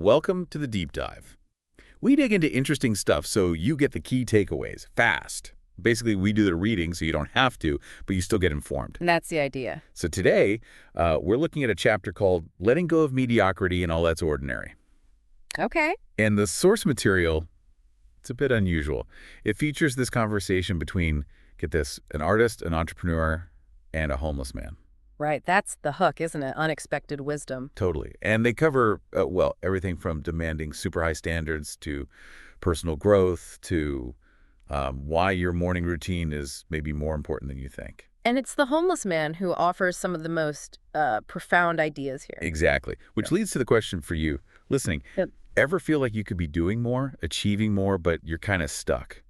Welcome to the Deep Dive. We dig into interesting stuff so you get the key takeaways fast. Basically, we do the reading so you don't have to, but you still get informed. And that's the idea. So today, we're looking at a chapter called Letting Go of Mediocrity and All That's Ordinary. Okay. And the source material, it's a bit unusual. It features this conversation between, get this, an artist, an entrepreneur, and a homeless man. Right. That's the hook, isn't it? Unexpected wisdom. Totally. And they cover, well, everything from demanding super high standards to personal growth to why your morning routine is maybe more important than you think. And it's the homeless man who offers some of the most profound ideas here. Exactly. Which leads to the question for you listening. Yep. Ever feel like you could be doing more, achieving more, but you're kind of stuck?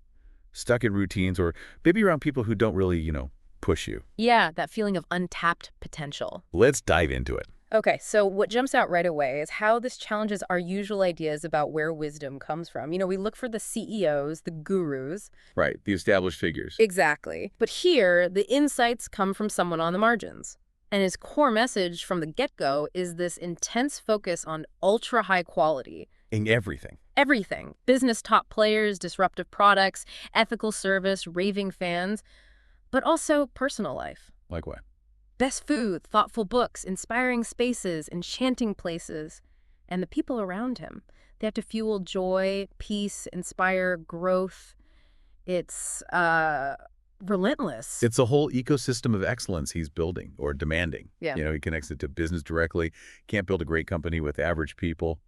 Stuck in routines or maybe around people who don't really, push you? Yeah, that feeling of untapped potential. Let's dive into it. Okay, so what jumps out right away is how this challenges our usual ideas about where wisdom comes from. We look for the CEOs, the gurus. Right, the established figures. Exactly. But here, the insights come from someone on the margins. And his core message from the get-go is this intense focus on ultra-high quality. In everything. Everything. Business top players, disruptive products, ethical service, raving fans, but also personal life. Like what? Best food, thoughtful books, inspiring spaces, enchanting places, and the people around him. They have to fuel joy, peace, inspire growth. It's relentless. It's a whole ecosystem of excellence he's building or demanding. Yeah. He connects it to business directly. Can't build a great company with average people.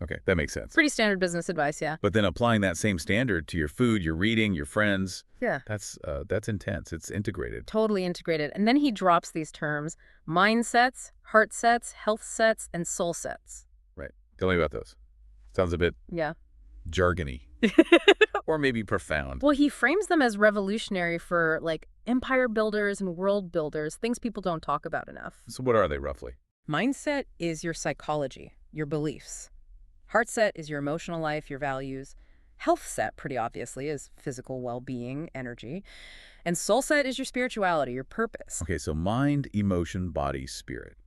Okay, that makes sense. Pretty standard business advice, yeah. But then applying that same standard to your food, your reading, your friends, Yeah. that's intense. It's integrated. Totally integrated. And then he drops these terms: mindsets, heart sets, health sets, and soul sets. Right. Tell me about those. Sounds a bit Yeah. jargony. Or maybe profound. Well, he frames them as revolutionary for, empire builders and world builders, things people don't talk about enough. So what are they roughly? Mindset is your psychology, your beliefs. Heart set is your emotional life, your values. Health set, pretty obviously, is physical well-being, energy. And soul set is your spirituality, your purpose. Okay, so mind, emotion, body, spirit.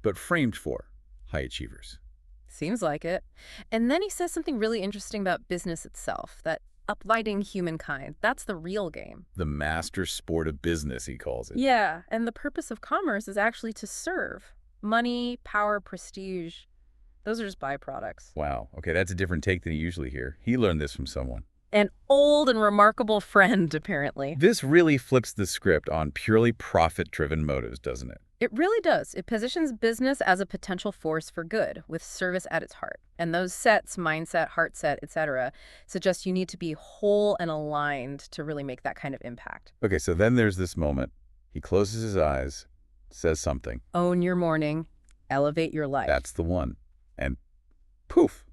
But framed for high achievers. Seems like it. And then he says something really interesting about business itself, that uplighting humankind. That's the real game. The master sport of business, he calls it. Yeah, and the purpose of commerce is actually to serve. Money, power, prestige. Those are just byproducts. Wow. Okay, that's a different take than you usually hear. He learned this from someone. An old and remarkable friend, apparently. This really flips the script on purely profit-driven motives, doesn't it? It really does. It positions business as a potential force for good, with service at its heart. And those sets, mindset, heart set, etc., suggest you need to be whole and aligned to really make that kind of impact. Okay, so then there's this moment. He closes his eyes, says something. Own your morning. Elevate your life. That's the one. And poof,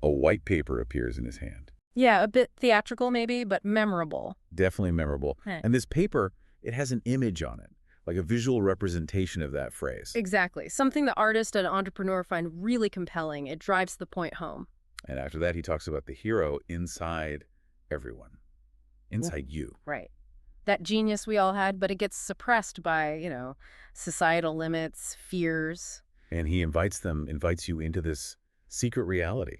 a white paper appears in his hand. Yeah, a bit theatrical maybe, but memorable. Definitely memorable. Hey. And this paper, it has an image on it, like a visual representation of that phrase. Exactly. Something the artist and entrepreneur find really compelling. It drives the point home. And after that, he talks about the hero inside everyone, inside you. Right. That genius we all had, but it gets suppressed by, societal limits, fears. And he invites you into this secret reality,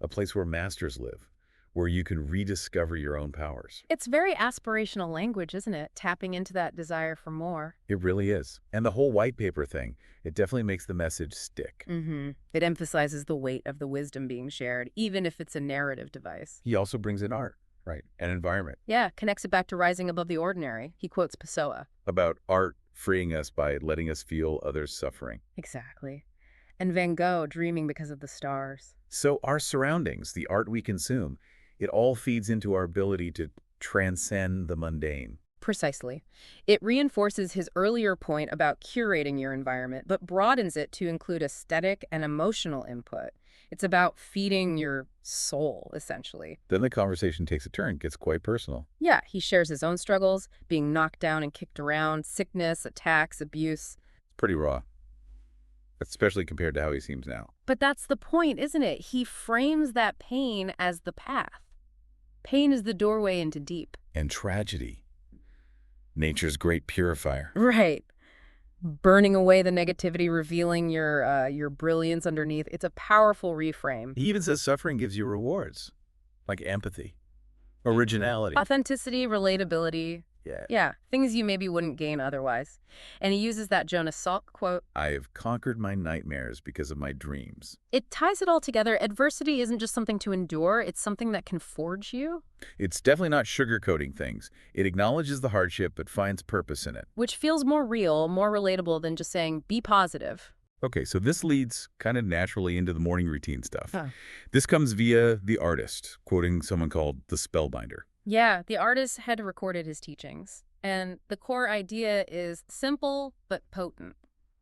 a place where masters live, where you can rediscover your own powers. It's very aspirational language, isn't it? Tapping into that desire for more. It really is. And the whole white paper thing, it definitely makes the message stick. Mm-hmm. It emphasizes the weight of the wisdom being shared, even if it's a narrative device. He also brings in art, right, and environment. Yeah, connects it back to rising above the ordinary. He quotes Pessoa. About art freeing us by letting us feel others' suffering. Exactly. And Van Gogh dreaming because of the stars. So our surroundings, the art we consume, it all feeds into our ability to transcend the mundane. Precisely. It reinforces his earlier point about curating your environment, but broadens it to include aesthetic and emotional input. It's about feeding your soul, essentially. Then the conversation takes a turn, gets quite personal. Yeah, he shares his own struggles, being knocked down and kicked around, sickness, attacks, abuse. It's pretty raw, especially compared to how he seems now. But that's the point, isn't it? He frames that pain as the path. Pain is the doorway into deep. And tragedy, nature's great purifier. Right. burning away the negativity, revealing your brilliance underneath. It's a powerful reframe. He even says suffering gives you rewards, like empathy, originality. Authenticity, relatability. Yeah. Yeah, things you maybe wouldn't gain otherwise. And he uses that Jonas Salk quote. I have conquered my nightmares because of my dreams. It ties it all together. Adversity isn't just something to endure, it's something that can forge you, It's definitely not sugarcoating things. It acknowledges the hardship but finds purpose in it. which feels more real, more relatable than just saying, be positive. Okay, so this leads kind of naturally into the morning routine stuff. Huh. This comes via the artist, quoting someone called the Spellbinder. Yeah, the artist had recorded his teachings. And the core idea is simple but potent.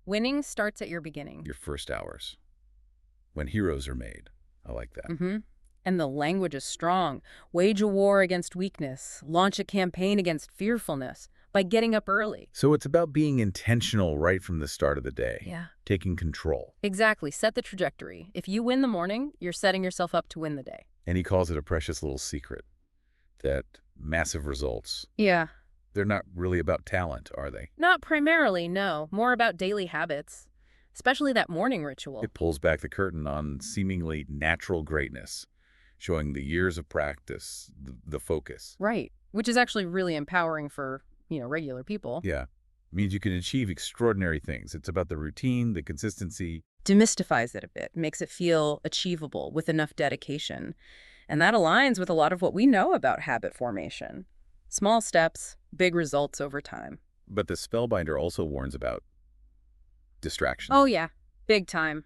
Winning starts at your beginning. Your first hours. When heroes are made. I like that. Mm-hmm. And the language is strong. Wage a war against weakness. Launch a campaign against fearfulness by getting up early. So it's about being intentional right from the start of the day. Yeah. Taking control. Exactly. Set the trajectory. If you win the morning, you're setting yourself up to win the day. And he calls it a precious little secret. That massive results, Yeah. they're not really about talent, are they? Not primarily, no. More about daily habits, especially that morning ritual. It pulls back the curtain on seemingly natural greatness, showing the years of practice, the focus. Right. Which is actually really empowering for, regular people. Yeah. It means you can achieve extraordinary things. It's about the routine, the consistency. Demystifies it a bit, makes it feel achievable with enough dedication. And that aligns with a lot of what we know about habit formation. Small steps, big results over time. But the Spellbinder also warns about distraction. Oh, yeah. Big time.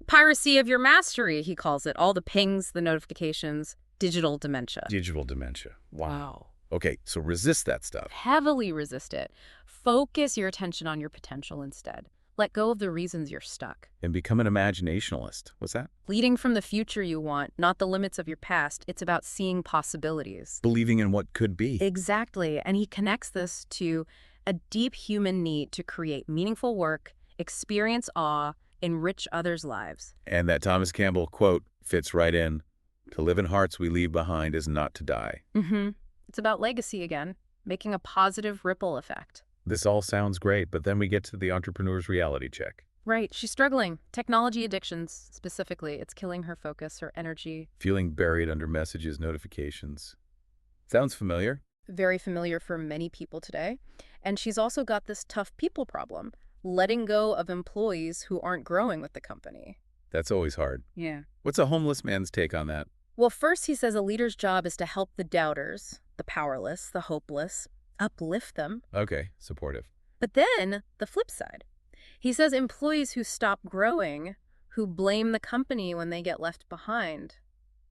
Piracy of your mastery, he calls it. All the pings, the notifications, digital dementia. Digital dementia. Wow. Okay, so resist that stuff. Heavily resist it. Focus your attention on your potential instead. Let go of the reasons you're stuck. And become an imaginationalist. What's that? Leading from the future you want, not the limits of your past. It's about seeing possibilities. Believing in what could be. Exactly. And he connects this to a deep human need to create meaningful work, experience awe, enrich others' lives. And that Thomas Campbell quote fits right in. To live in hearts we leave behind is not to die. Mm-hmm. It's about legacy again, making a positive ripple effect. This all sounds great, but then we get to the entrepreneur's reality check. Right. She's struggling. Technology addictions, specifically. It's killing her focus, her energy. Feeling buried under messages, notifications. Sounds familiar. Very familiar for many people today. And she's also got this tough people problem, letting go of employees who aren't growing with the company. That's always hard. Yeah. What's a homeless man's take on that? Well, first he says a leader's job is to help the doubters, the powerless, the hopeless, uplift them. Okay, supportive. But then the flip side. He says employees who stop growing, who blame the company when they get left behind,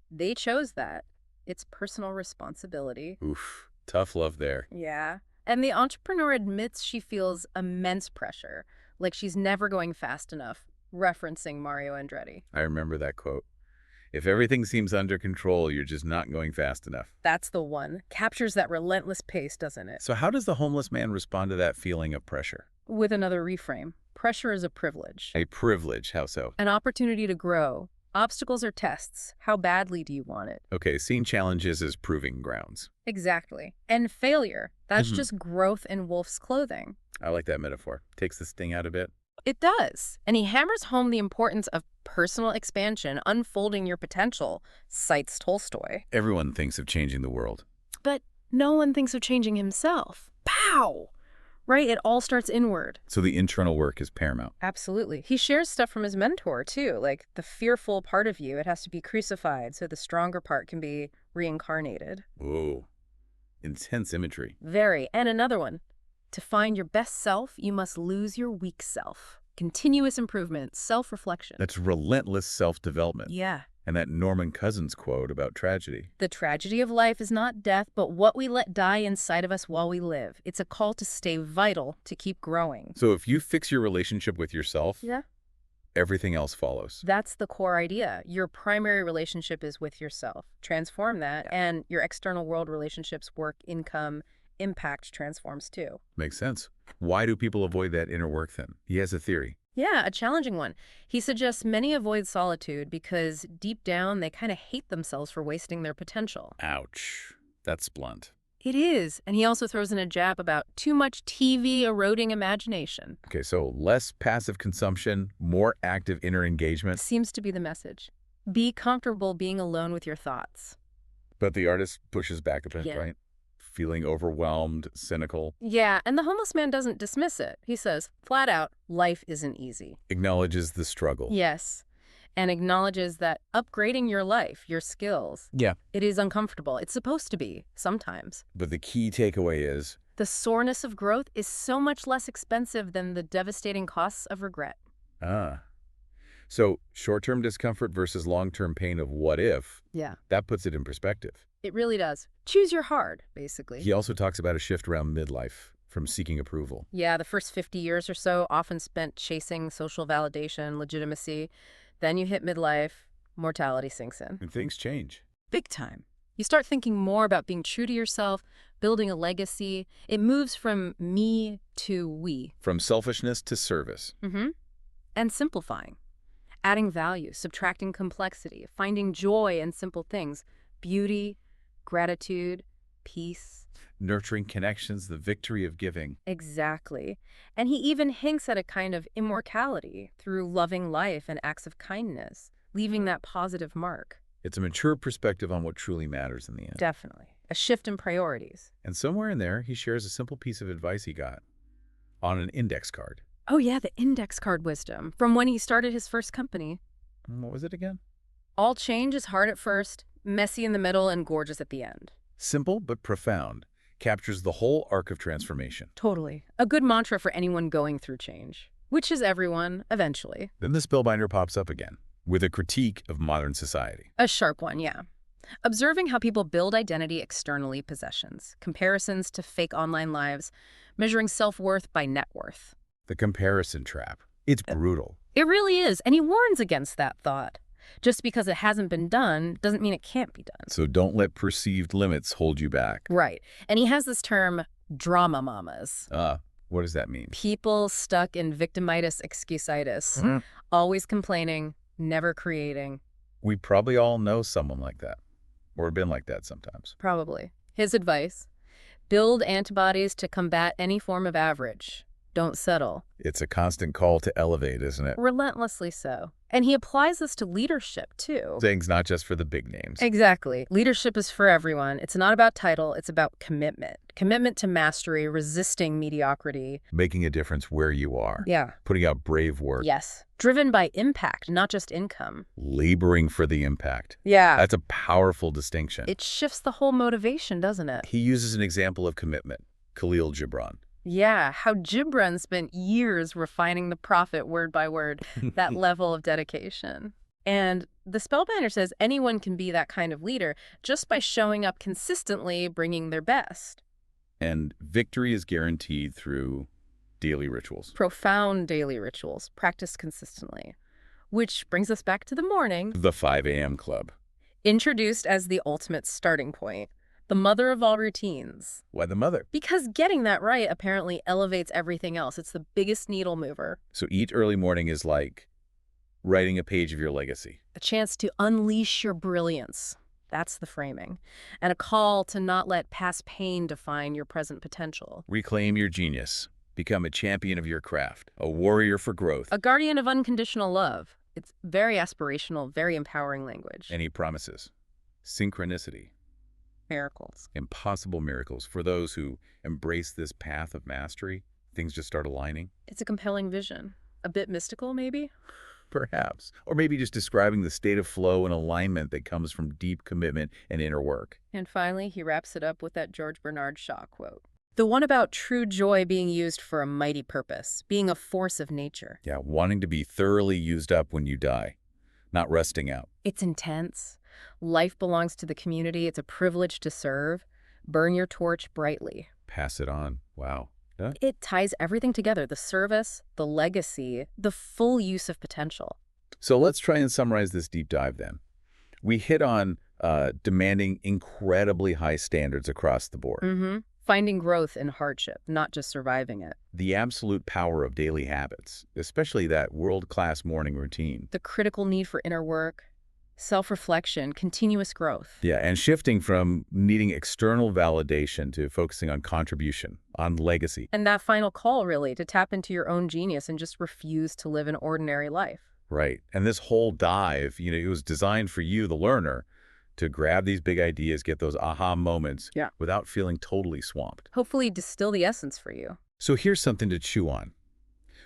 they chose that. It's personal responsibility. Oof, tough love there. Yeah. And the entrepreneur admits she feels immense pressure, like she's never going fast enough, referencing Mario Andretti. I remember that quote. If everything seems under control, you're just not going fast enough. That's the one. Captures that relentless pace, doesn't it? So how does the homeless man respond to that feeling of pressure? With another reframe. Pressure is a privilege. A privilege, how so? An opportunity to grow. Obstacles are tests. How badly do you want it? Okay, seeing challenges as proving grounds. Exactly. And failure. That's just growth in wolf's clothing. I like that metaphor. Takes the sting out a bit. It does. And he hammers home the importance of personal expansion, unfolding your potential, cites Tolstoy. Everyone thinks of changing the world. But no one thinks of changing himself. Pow! Right? It all starts inward. So the internal work is paramount. Absolutely. He shares stuff from his mentor, too, like the fearful part of you. It has to be crucified so the stronger part can be reincarnated. Whoa. Intense imagery. Very. And another one. To find your best self, you must lose your weak self. Continuous improvement, self-reflection. That's relentless self-development. Yeah. And that Norman Cousins quote about tragedy. The tragedy of life is not death, but what we let die inside of us while we live. It's a call to stay vital, to keep growing. So if you fix your relationship with yourself, Yeah. everything else follows. That's the core idea. Your primary relationship is with yourself. Transform that, and your external world relationships, work, income, impact transforms too. Makes sense. Why do people avoid that inner work then? He has a theory. Yeah, a challenging one. He suggests many avoid solitude because deep down they kind of hate themselves for wasting their potential. Ouch. That's blunt. It is. And he also throws in a jab about too much TV eroding imagination. Okay, so less passive consumption, more active inner engagement. Seems to be the message. Be comfortable being alone with your thoughts. But the artist pushes back a bit, Yeah. right? Feeling overwhelmed, cynical, Yeah, and the homeless man doesn't dismiss it. He says, flat out, life isn't easy. acknowledges the struggle. Yes, and acknowledges that upgrading your life, your skills, Yeah. it is uncomfortable. It's supposed to be, sometimes. But the key takeaway is, The soreness of growth is so much less expensive than the devastating costs of regret. so short-term discomfort versus long-term pain of what if, Yeah. that puts it in perspective. It really does. Choose your hard, basically. He also talks about a shift around midlife from seeking approval. Yeah, the first 50 years or so often spent chasing social validation, legitimacy. Then you hit midlife, mortality sinks in. And things change. Big time. You start thinking more about being true to yourself, building a legacy. It moves from me to we. From selfishness to service. And simplifying. Adding value, subtracting complexity, finding joy in simple things. Beauty, gratitude, peace. Nurturing connections, the victory of giving. Exactly. And he even hints at a kind of immortality through loving life and acts of kindness, leaving that positive mark. It's a mature perspective on what truly matters in the end. Definitely. A shift in priorities. And somewhere in there, he shares a simple piece of advice he got on an index card. Oh yeah, the index card wisdom from when he started his first company. What was it again? All change is hard at first, messy in the middle, and gorgeous at the end. Simple but profound. Captures the whole arc of transformation. Totally. A good mantra for anyone going through change, which is everyone, eventually. Then the spellbinder pops up again, with a critique of modern society. A sharp one, yeah. Observing how people build identity externally, possessions, comparisons to fake online lives, measuring self-worth by net worth. The comparison trap. It's brutal. It really is, and he warns against that thought. Just because it hasn't been done doesn't mean it can't be done. So don't let perceived limits hold you back. Right. And he has this term, drama mamas. What does that mean? People stuck in victimitis excusitis, always complaining, never creating. We probably all know someone like that, or been like that sometimes. Probably. His advice, build antibodies to combat any form of average. Don't settle. It's a constant call to elevate, isn't it? Relentlessly so. And he applies this to leadership, too. Saying's not just for the big names. Exactly. Leadership is for everyone. It's not about title. It's about commitment. Commitment to mastery, resisting mediocrity. Making a difference where you are. Yeah. Putting out brave work. Yes. Driven by impact, not just income. Laboring for the impact. Yeah. That's a powerful distinction. It shifts the whole motivation, doesn't it? He uses an example of commitment, Khalil Gibran. Yeah, how Gibran spent years refining the prophet word by word, that level of dedication. And the spellbinder says anyone can be that kind of leader just by showing up consistently, bringing their best. And victory is guaranteed through daily rituals. Profound daily rituals, practiced consistently. Which brings us back to the morning. The 5 a.m. club. Introduced as the ultimate starting point. The mother of all routines. Why the mother? Because getting that right apparently elevates everything else. It's the biggest needle mover. So each early morning is like writing a page of your legacy. A chance to unleash your brilliance. That's the framing. And a call to not let past pain define your present potential. Reclaim your genius. Become a champion of your craft. A warrior for growth. A guardian of unconditional love. It's very aspirational, very empowering language. And he promises synchronicity. Miracles. Impossible miracles. For those who embrace this path of mastery, things just start aligning. It's a compelling vision. A bit mystical, maybe? Perhaps. Or maybe just describing the state of flow and alignment that comes from deep commitment and inner work. And finally, he wraps it up with that George Bernard Shaw quote. The one about true joy being used for a mighty purpose, being a force of nature. Yeah, wanting to be thoroughly used up when you die, not resting out. It's intense. Life belongs to the community. It's a privilege to serve. Burn your torch brightly. Pass it on. Wow. Yeah. It ties everything together, the service, the legacy, the full use of potential. So let's try and summarize this deep dive then. We hit on demanding incredibly high standards across the board. Finding growth in hardship, not just surviving it. The absolute power of daily habits, especially that world-class morning routine. The critical need for inner work. Self-reflection, continuous growth. Yeah, and shifting from needing external validation to focusing on contribution, on legacy. And that final call, really, to tap into your own genius and just refuse to live an ordinary life. Right. And this whole dive, it was designed for you, the learner, to grab these big ideas, get those aha moments Yeah. without feeling totally swamped. Hopefully distill the essence for you. So here's something to chew on.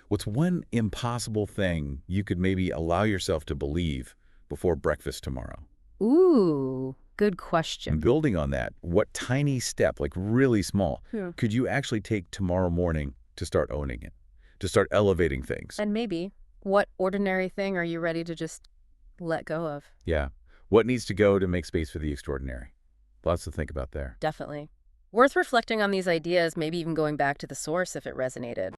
What's one impossible thing you could maybe allow yourself to believe before breakfast tomorrow? Ooh, good And question. building on that, what tiny step, like really small, Yeah. could you actually take tomorrow morning to start owning it, to start elevating things? And maybe, what ordinary thing are you ready to just let go of? Yeah. What needs to go to make space for the extraordinary? Lots to think about there. Definitely. Worth reflecting on these ideas, maybe even going back to the source if it resonated.